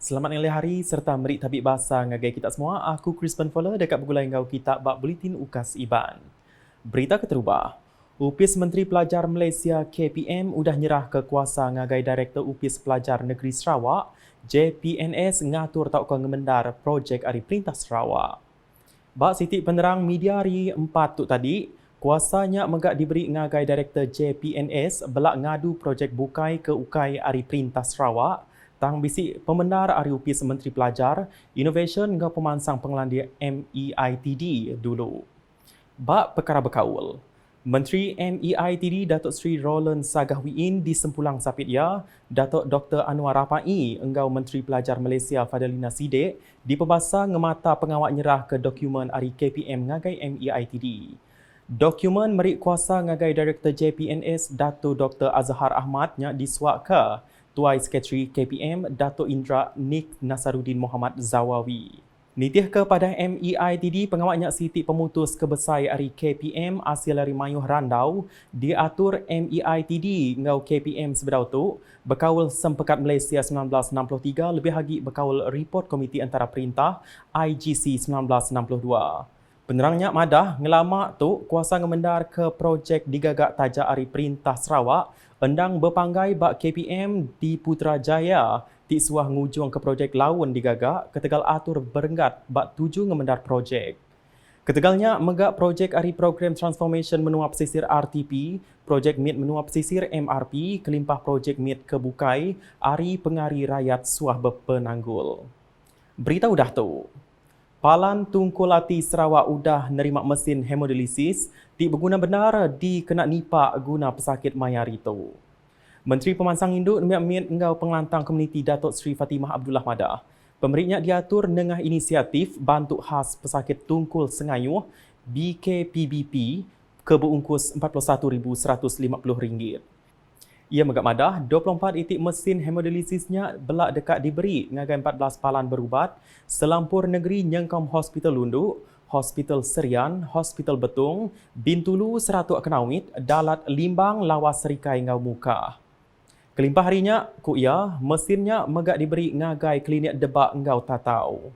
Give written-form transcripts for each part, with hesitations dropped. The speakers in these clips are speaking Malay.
Selamat ngelih hari serta merik tabik bahasa ngagai kita semua. Aku Crispin Fowler dekat bergulai ngau kita bak Buletin Ukas Iban. Berita keterubah. UPIS Menteri Pelajar Malaysia KPM udah nyerah ke kuasa ngagai Direktur UPIS Pelajar Negeri Sarawak JPNS ngatur tak kau ngemendar projek Ari Perintah Sarawak. Bak sitik penerang media hari 4 tu tadi, kuasanya megak diberi ngagai Direktur JPNS belak ngadu projek bukai ke ukai Ari Perintah Sarawak tang bisik pembenar Ari UPIS Menteri Pelajar, Innovation ngau pemansang pengelandi MEITD dulu. Bak perkara berkaul. Menteri MEITD Datuk Seri Roland Sagahwiin di Sempulang Sapit Ya, Datuk Dr. Anwar Rapai enggau Menteri Pelajar Malaysia Fadilina Sidek di pembasa ngemata pengawak nyerah ke dokumen Ari KPM ngagai MEITD. Dokumen merik kuasa ngagai Direktur JPNS Datuk Dr. Azhar Ahmad nya disuak ke Tuai Sekretari KPM Datuk Indra Nik Nasaruddin Muhammad Zawawi. Nitih kepada MEITD pengawaknya siti pemutus kebesai Ari KPM asil dari mayuh randau diatur MEITD ngau KPM sebedau tu berkaul Sempekat Malaysia 1963 lebih lagi berkaul Report Komiti Antara Perintah IGC 1962. Penerangnya madah ngelamak tu kuasa ngemendar ke projek digagak tajak Ari Perintah Sarawak endang berpanggai bak KPM di Putrajaya ti suah ngujung ke projek lawan digagak ketegal atur berenggat bak tuju ngemendar projek. Ketegalnya megak projek Ari Program Transformation Menua Pesisir RTP, projek MIT Menua Pesisir MRP, kelimpah projek MIT Kebukai, Ari Pengari Rakyat suah berpenanggul. Berita udah tu. Palan Tungkulati Sarawak udah nerima mesin hemodialisis di berguna benar di kena nipak guna pesakit mayar itu. Menteri Pemansang Induk Miat Enggau Pengelantang Komuniti Datuk Seri Fatimah Abdullah Madah. Pemeriknya diatur nengah inisiatif bantu khas pesakit tungkul sengayuh BKPBP ke berungkus RM41,150. Ia megak madah 24 itik mesin hemodialisisnya belak dekat diberi ngagai 14 palan berubat selampur negeri Nyengkom Hospital Lundu, Hospital Serian, Hospital Betung, Bintulu Seratuk Kenawit, Dalat Limbang Lawas Serikai Ngau Muka. Kelimpah harinya, kuia, mesinnya megak diberi ngagai klinik debak Ngau Tatau.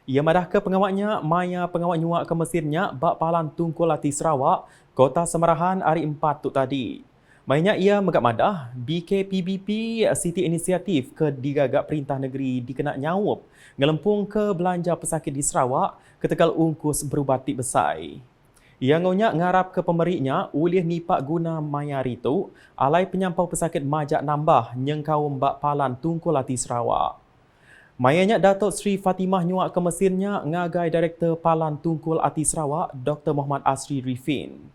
Ia madah ke pengawaknya, maya pengawak nyuak ke mesinnya bak Palan Tungkulati Sarawak, Kota Semarahan hari 4 tu tadi. Mainnya ia megak madah, BKPBP Siti Inisiatif ke digagak Perintah Negeri dikena nyawup ngelempung ke belanja pesakit di Sarawak ketegal ungkus berubat ti besai. Ia ngonya ngarap ke pemeriknya ulih nipak guna mayar itu alai penyampau pesakit majak nambah nyengkau mbak Palan Tungkulati Sarawak. Mayanya Datuk Seri Fatimah nyuak ke mesinnya ngagai Direktur Palan Tungkul Ati Sarawak Dr. Muhammad Asri Rifin.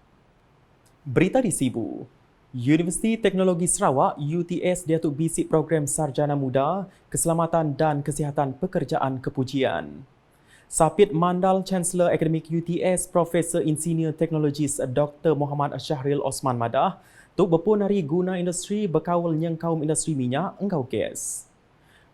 Berita di Sibu. Universiti Teknologi Sarawak UTS diatuk bisik program Sarjana Muda, Keselamatan dan Kesihatan Pekerjaan Kepujian. Sapit Mandal Chancellor Akademik UTS Profesor Insinyur Teknologis Dr. Muhammad Syahril Osman Madah tuk berpunari guna industri berkawal nyengkaum industri minyak engkau gas.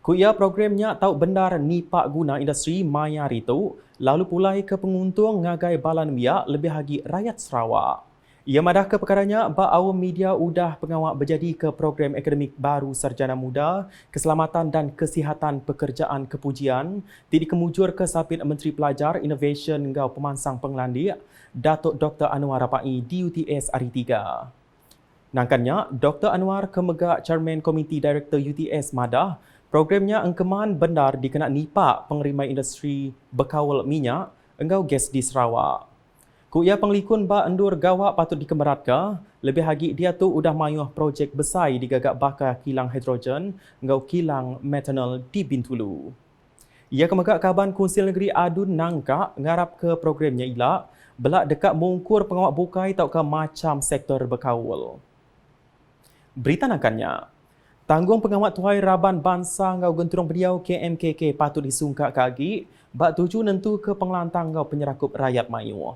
Kuia programnya tau bendar nipak guna industri mayar itu lalu pulai ke penguntung ngagai balan minyak lebih lagi rakyat Sarawak. Ia madah ke perkaranya bak awam media udah pengawak berjadi ke program akademik baru Sarjana Muda, Keselamatan dan Kesihatan Pekerjaan Kepujian tidak kemujur ke Sapit Menteri Pelajar, Innovation ngau pemansang pengelandi Datuk Dr. Anwar Rapai di UTS hari 3. Nangkannya, Dr. Anwar kemegak Chairman Komiti Direktur UTS Madah, programnya engkeman bendar dikena nipak pengerimai industri berkawal minyak engkau gas di Sarawak. Kuia penglikun ba endur gawak patut dikemeratkan, lebih lagi dia tu udah mayuh projek besar digagak bakar kilang hidrogen ngau kilang metanol di Bintulu. Ia kemegak Kaban Konsil Negeri Adun Nangka ngarap ke programnya ilak, belak dekat mungkur pengawak bukai tau ke macam sektor berkawal. Berita nangkannya. Tanggung pengawat Tuai Raban Bangsa ngau genturong beliau KMKK patut disungkak kagi, bak tuju nentu ke pengelantang ngau penyerakup rakyat mayuh.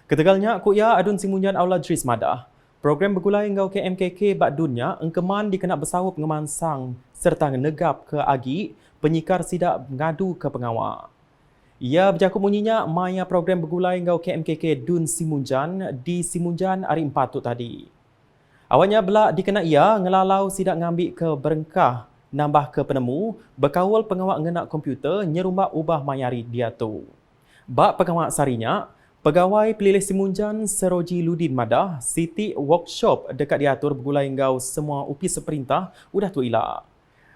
Ketegalnya, kuia adun simunyan aula Dris Madah. Program bergulai ngau KMKK bak dunia engkeman dikena bersawup ngemansang serta negap ke agi penyikar sidak ngadu ke pengawak. Ia berjakup bunyinya maya program bergulai ngau KMKK dun Simunjan di Simunjan hari 4 tu tadi. Awalnya belak dikena ia ngelalau sidak ngambil ke berengkah nambah ke penemu, berkawal pengawal ngenak komputer, nyerumbak ubah mayari dia tu. Bak pengawal sarinya, Pegawai Pelilih Simunjan Seroji Ludin Madah, Siti Workshop dekat diatur bergulai ngau semua upi seperintah udah tu ilak.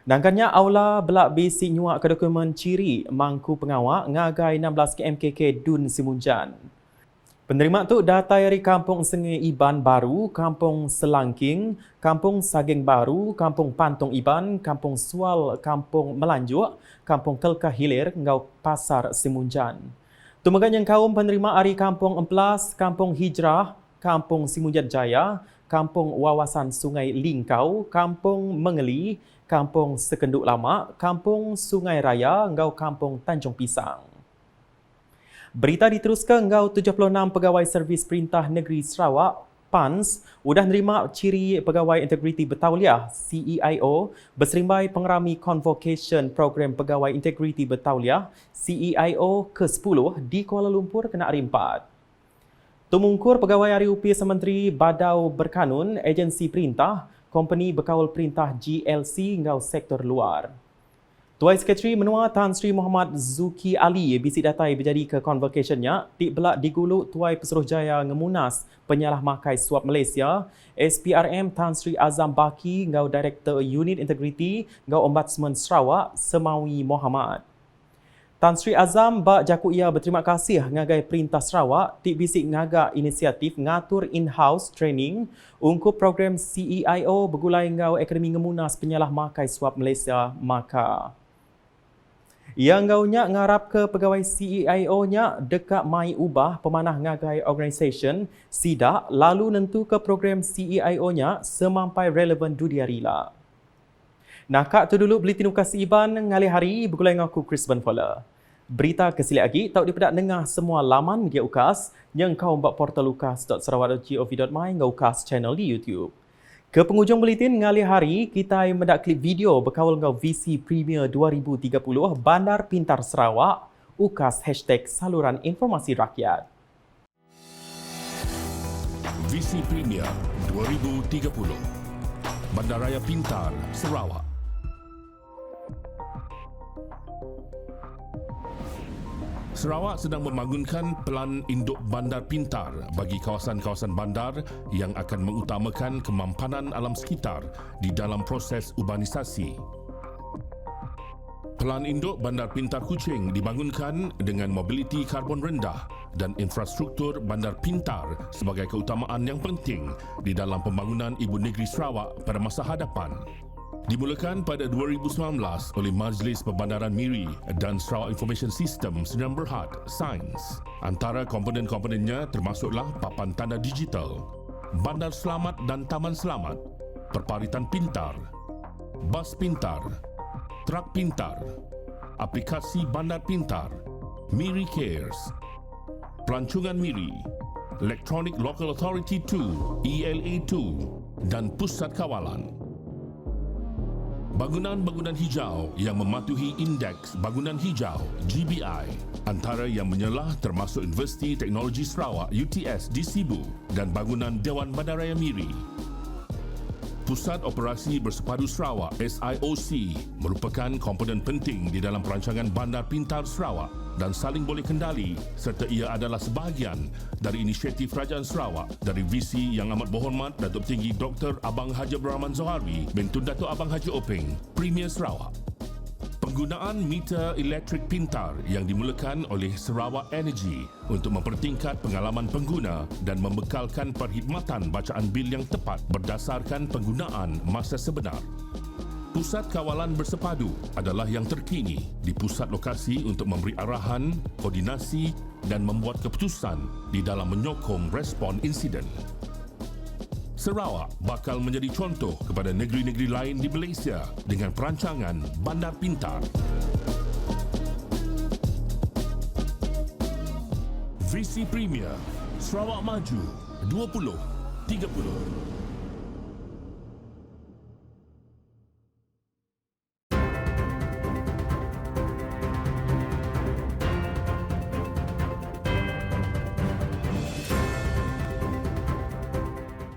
Nangkannya aula belak basic nyuak ke dokumen ciri mangku pengawak ngagai 16 KMKK Dun Simunjan. Penerima tu data dari Kampung Sengai Iban Baru, Kampung Selangking, Kampung Saging Baru, Kampung Pantong Iban, Kampung Sual, Kampung Melanjuk, Kampung Kelkah Hilir ngau Pasar Simunjan. Tumagan yang kaum penerima ari Kampung Emplas, Kampung Hijrah, Kampung Simunjan Jaya, Kampung Wawasan Sungai Lingkau, Kampung Mengeli, Kampung Sekenduk Lama, Kampung Sungai Raya, ngau Kampung Tanjung Pisang. Berita diteruskan ngau 76 pegawai servis Perintah Negeri Sarawak PANS sudah menerima ciri pegawai integriti bertauliah CEIO berserimbai pengerami Convocation Program Pegawai Integriti Bertauliah CEIO ke-10 di Kuala Lumpur kena hari 4. Tumungkur pegawai hari UP Sementeri Badau Berkanun, agensi perintah, company berkawal perintah GLC ngau sektor luar. Tuai Sekretari Menua Tan Sri Muhammad Zuki Ali bisi datai berjadi ke convocationnya di belak diguluk Tuai Pesuruhjaya Ngemunas Penyalah Makai Suap Malaysia SPRM Tan Sri Azam Baki ngau Director Unit Integriti ngau Ombudsman Sarawak Semawi Muhammad. Tan Sri Azam bak jaku ia berterima kasih ngagai Perintah Sarawak di bisik ngagak inisiatif ngatur in-house training ungkup program CEIO bergulai ngau Akademi Ngemunas Penyalah Makai Suap Malaysia Maka. Yang ngaunya ngarap ke pegawai CEIO-nya dekat mai ubah pemanah ngagai organisation SIDA lalu nentu ke program CEIO-nya semampai relevan dunia rila. Nakak tu dulu beli tinukasi Iban ngalih hari bergulai ngaku Chris Benfola. Berita kesilik lagi tak dipedak dengar semua laman media UKAS yang kau buat portal ukas.sarawak.gov.my ngau UKAS channel di YouTube. Ke penghujung buletin ngalih hari, kita mendak klip video berkawal ngau VC Premier 2030 Bandar Pintar Sarawak, UKAS #Saluran Informasi Rakyat. VC Premier 2030 Bandaraya Pintar Sarawak. Sarawak sedang membangunkan pelan induk bandar pintar bagi kawasan-kawasan bandar yang akan mengutamakan kemampanan alam sekitar di dalam proses urbanisasi. Pelan induk bandar pintar Kuching dibangunkan dengan mobiliti karbon rendah dan infrastruktur bandar pintar sebagai keutamaan yang penting di dalam pembangunan Ibu Negeri Sarawak pada masa hadapan. Dimulakan pada 2019 oleh Majlis Perbandaran Miri dan Sarawak Information System Sdn Bhd Sains. Antara komponen-komponennya termasuklah papan tanda digital, bandar selamat dan taman selamat, perparitan pintar, bas pintar, trak pintar, aplikasi bandar pintar, Miri Cares, pelancongan Miri, Electronic Local Authority 2 ELA2 dan pusat kawalan. Bangunan-bangunan hijau yang mematuhi Indeks Bangunan Hijau GBI antara yang menyelah termasuk Universiti Teknologi Sarawak UTS di Sibu dan bangunan Dewan Bandaraya Miri. Pusat Operasi Bersepadu Sarawak SIOC merupakan komponen penting di dalam perancangan Bandar Pintar Sarawak dan saling boleh kendali serta ia adalah sebahagian dari inisiatif Kerajaan Sarawak dari VC yang amat berhormat Datuk Tinggi Dr. Abang Haji Abdul Rahman Zohari bintun Datuk Abang Haji Openg, Premier Sarawak. Penggunaan meter elektrik pintar yang dimulakan oleh Sarawak Energy untuk mempertingkat pengalaman pengguna dan membekalkan perkhidmatan bacaan bil yang tepat berdasarkan penggunaan masa sebenar. Pusat Kawalan Bersepadu adalah yang terkini di pusat lokasi untuk memberi arahan, koordinasi dan membuat keputusan di dalam menyokong respon insiden. Sarawak bakal menjadi contoh kepada negeri-negeri lain di Malaysia dengan perancangan Bandar Pintar. VC Premier Sarawak Maju 2030.